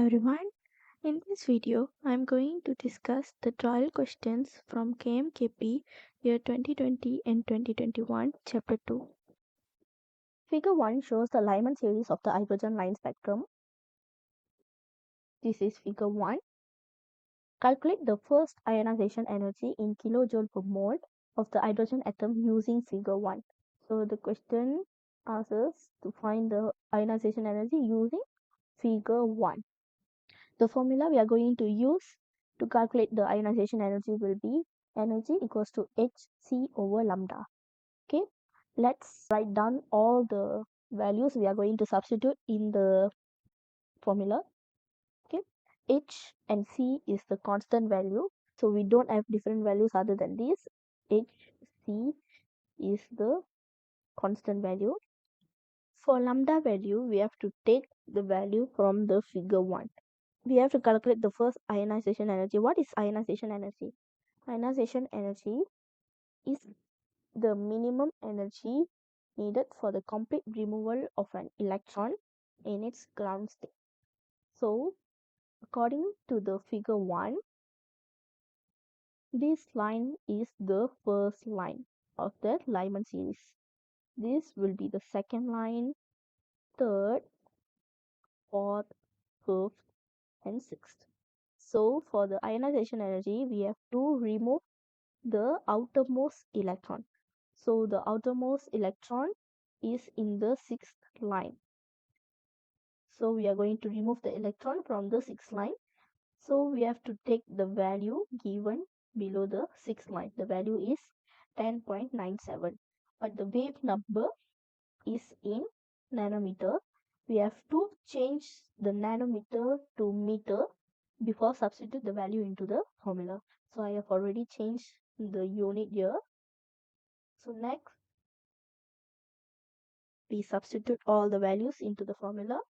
everyone. In this video, I am going to discuss the trial questions from KMKP year 2020 and 2021, Chapter 2. Figure 1 shows the Lyman series of the hydrogen line spectrum. This is Figure 1. Calculate the first ionization energy in kilojoule per mole of the hydrogen atom using Figure 1. So the question asks us to find the ionization energy using Figure 1. The formula we are going to use to calculate the ionization energy will be energy equals to Hc over lambda. Okay, let's write down all the values we are going to substitute in the formula. Okay, H and C is the constant value, so we don't have different values other than this. Hc is the constant value. For lambda value, we have to take the value from the figure 1. We have to calculate the first ionization energy. What is ionization energy? Ionization energy is the minimum energy needed for the complete removal of an electron in its ground state. So, according to the figure 1, this line is the first line of the Lyman series. This will be the second line, third, fourth, fifth, and sixth. So, for the ionization energy, we have to remove the outermost electron. So, the outermost electron is in the sixth line. So, we are going to remove the electron from the sixth line. So, we have to take the value given below the sixth line. The value is 10.97. But the wave number is in nanometer. We have to change the nanometer to meter before substitute the value into the formula. So, I have already changed the unit here. So, next, we substitute all the values into the formula.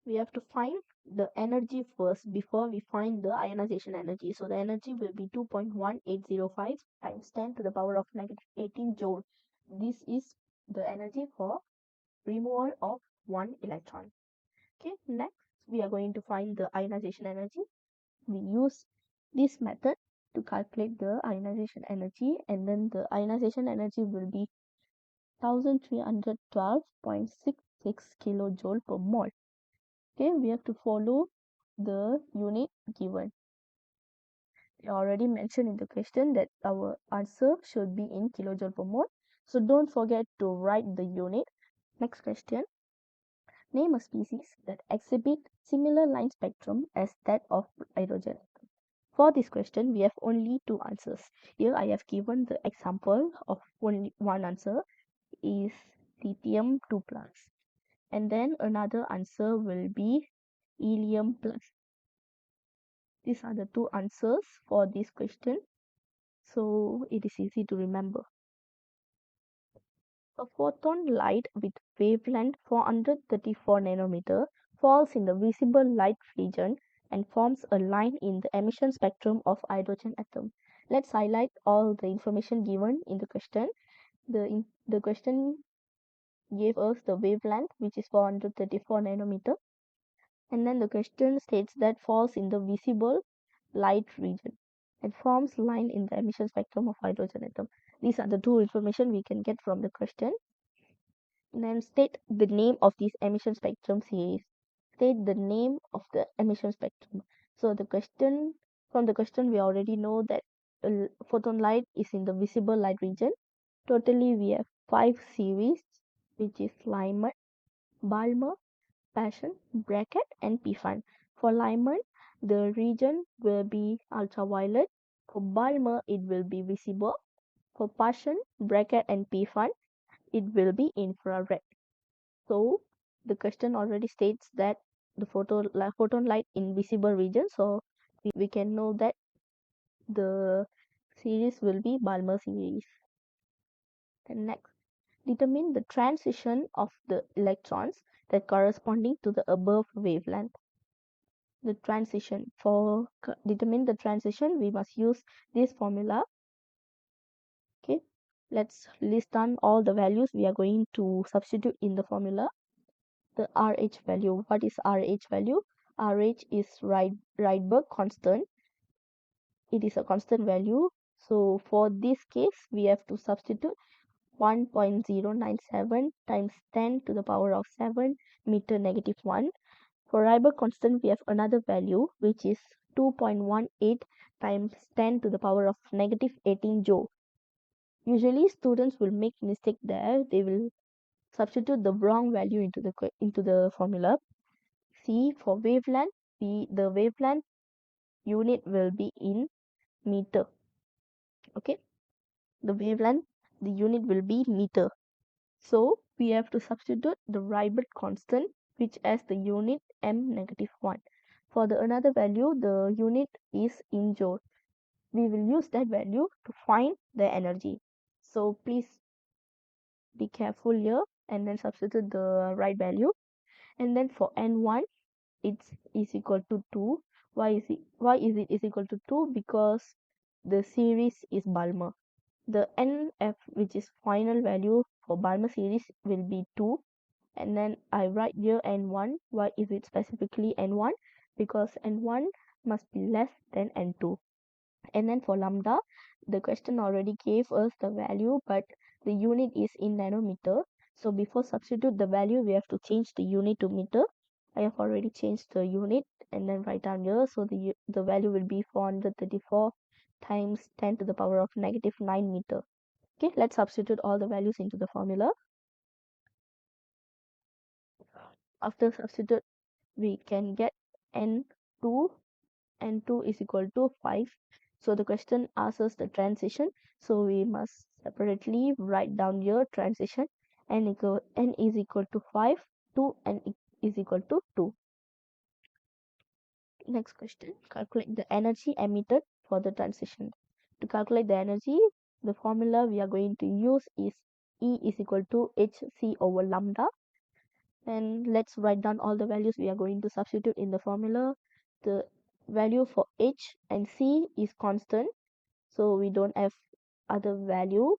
We have to find the energy first before we find the ionization energy. So the energy will be 2.1805 times 10 to the power of negative 18 joule. This is the energy for removal of one electron. Okay, next we are going to find the ionization energy. We use this method to calculate the ionization energy, and then the ionization energy will be 1312.66 kilojoule per mole. Okay, we have to follow the unit given. I already mentioned in the question that our answer should be in kilojoule per mole. So don't forget to write the unit. Next question. Name a species that exhibit similar line spectrum as that of hydrogen. For this question, we have only two answers. Here I have given the example of only one answer is lithium 2+. And then another answer will be helium plus. These are the two answers for this question. So it is easy to remember. A photon light with wavelength 434 nanometer falls in the visible light region and forms a line in the emission spectrum of hydrogen atom. Let's highlight all the information given in the question. The question gave us the wavelength, which is 434 nanometer. And then the question states that falls in the visible light region and forms line in the emission spectrum of hydrogen atom. These are the two information we can get from the question. And then state the name of this emission spectrum series. State the name of the emission spectrum. So the question, from the question, we already know that photon light is in the visible light region. Totally we have 5 series, which is Lyman, Balmer, Passion, Bracket, and PFAN. For Lyman, the region will be ultraviolet. For Balmer, it will be visible. For Passion, Bracket, and PFAN, it will be infrared. So the question already states that the photon light in visible region. So we can know that the series will be Balmer series. Then next, determine the transition of the electrons that corresponding to the above wavelength. The transition, for determine the transition, we must use this formula. Okay, let's list down all the values we are going to substitute in the formula. The RH value. What is RH value? RH is Rydberg constant. It is a constant value. So for this case, we have to substitute 1.097 times 10 to the power of 7 meter negative 1. For Rydberg constant, we have another value which is 2.18 times 10 to the power of negative 18 joule. Usually students will make mistake there. They will substitute the wrong value into the formula. See, for wavelength, the wavelength unit will be in meter. Okay, the wavelength, the unit will be meter. So we have to substitute the Rydberg constant, which has the unit m negative 1. For the another value, the unit is in joule. We will use that value to find the energy. So please be careful here and then substitute the right value. And then for n1, it's is equal to 2. Why is it is equal to 2? Because the series is Balmer. The nf, which is final value for Balmer series, will be 2. And then I write here n1. Why is it specifically n1? Because n1 must be less than n2. And then for lambda, the question already gave us the value, but the unit is in nanometer. So before substitute the value, we have to change the unit to meter. I have already changed the unit and then write down here. So the value will be 434 times 10 to the power of negative 9 meter. Okay, let's substitute all the values into the formula. After substitute, we can get n2 n2 is equal to 5. So the question asks us the transition. So we must separately write down here transition. N is equal to 5 to n is equal to 2. Next question, calculate the energy emitted for the transition. To calculate the energy, the formula we are going to use is E is equal to Hc over lambda. And let's write down all the values we are going to substitute in the formula. The value for H and C is constant, so we don't have other value.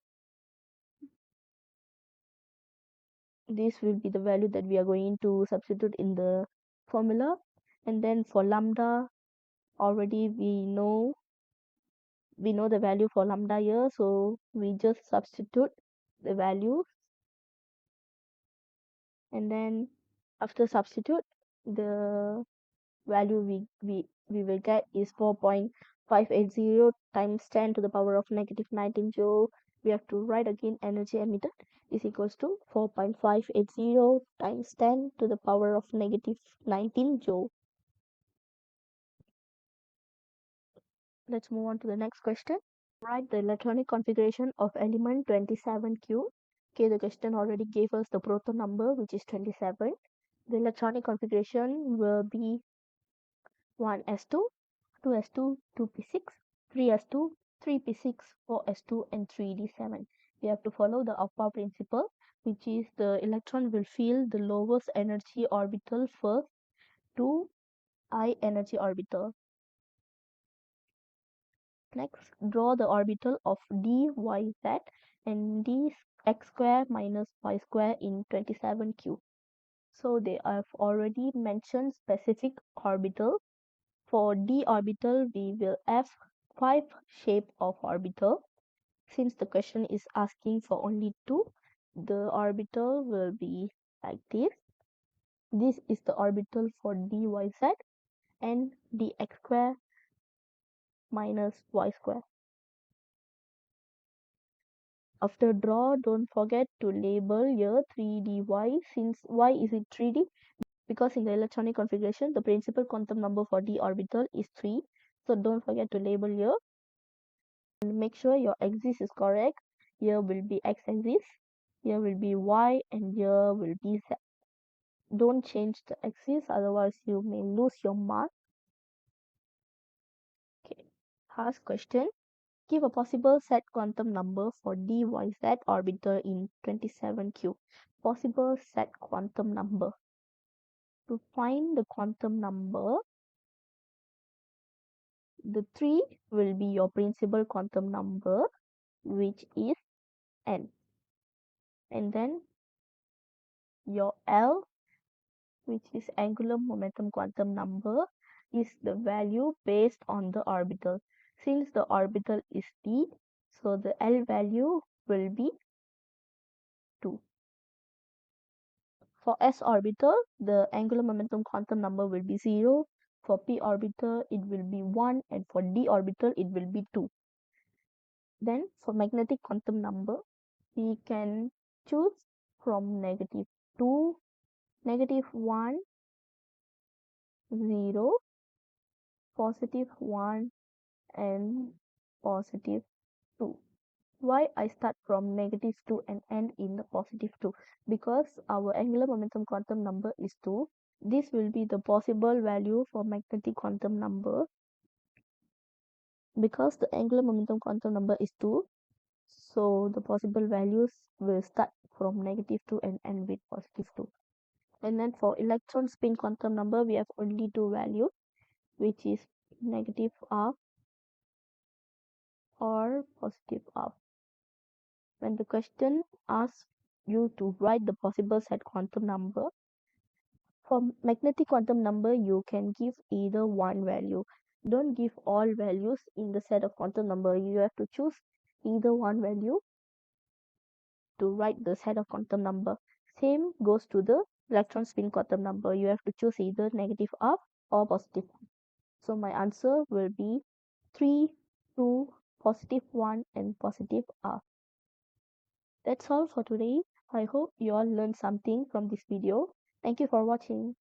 This will be the value that we are going to substitute in the formula. And then for lambda, already we know the value for lambda here, so we just substitute the value. And then after substitute, the value we will get is 4.580 times 10 to the power of negative 19 joule. We have to write again energy emitted is equals to 4.580 times 10 to the power of negative 19 joule. Let's move on to the next question. Write the electronic configuration of element 27Q. Okay, the question already gave us the proton number, which is 27. The electronic configuration will be 1s2, 2s2, 2p6, 3s2, 3p6, 4s2, and 3d7. We have to follow the Aufbau principle, which is the electron will fill the lowest energy orbital first to I energy orbital. Next, draw the orbital of d, y, z and d x square minus y square in 27Q. So they have already mentioned specific orbital. For d orbital, we will have 5 shape of orbital. Since the question is asking for only 2, the orbital will be like this. This is the orbital for dyz and dx square minus y square. After draw, don't forget to label here 3dy. Since why is it 3d? Because in the electronic configuration, the principal quantum number for d orbital is 3. So don't forget to label here. And make sure your axis is correct. Here will be x-axis, here will be y, and here will be z. Don't change the axis, otherwise you may lose your mark. Okay. Last question. Give a possible set quantum number for dyz orbital in 27Q. Possible set quantum number. To find the quantum number, the 3 will be your principal quantum number, which is n. And then your L which is angular momentum quantum number, is the value based on the orbital. Since the orbital is d, so the L value will be 2. For s orbital, the angular momentum quantum number will be 0. For p orbital, it will be 1, and for d orbital, it will be 2. Then for magnetic quantum number, we can choose from -2, -1, 0, +1, and +2. Why I start from -2 and end in the +2? Because our angular momentum quantum number is 2. This will be the possible value for magnetic quantum number. Because the angular momentum quantum number is 2, so the possible values will start from -2 and end with +2. And then for electron spin quantum number, we have only two values, which is -r or +r. When the question asks you to write the possible set quantum number, for magnetic quantum number, you can give either one value. Don't give all values in the set of quantum number. You have to choose either one value to write the set of quantum number. Same goes to the electron spin quantum number. You have to choose either -r or +1. So my answer will be 3, 2, +1, and +r. That's all for today. I hope you all learned something from this video. Thank you for watching.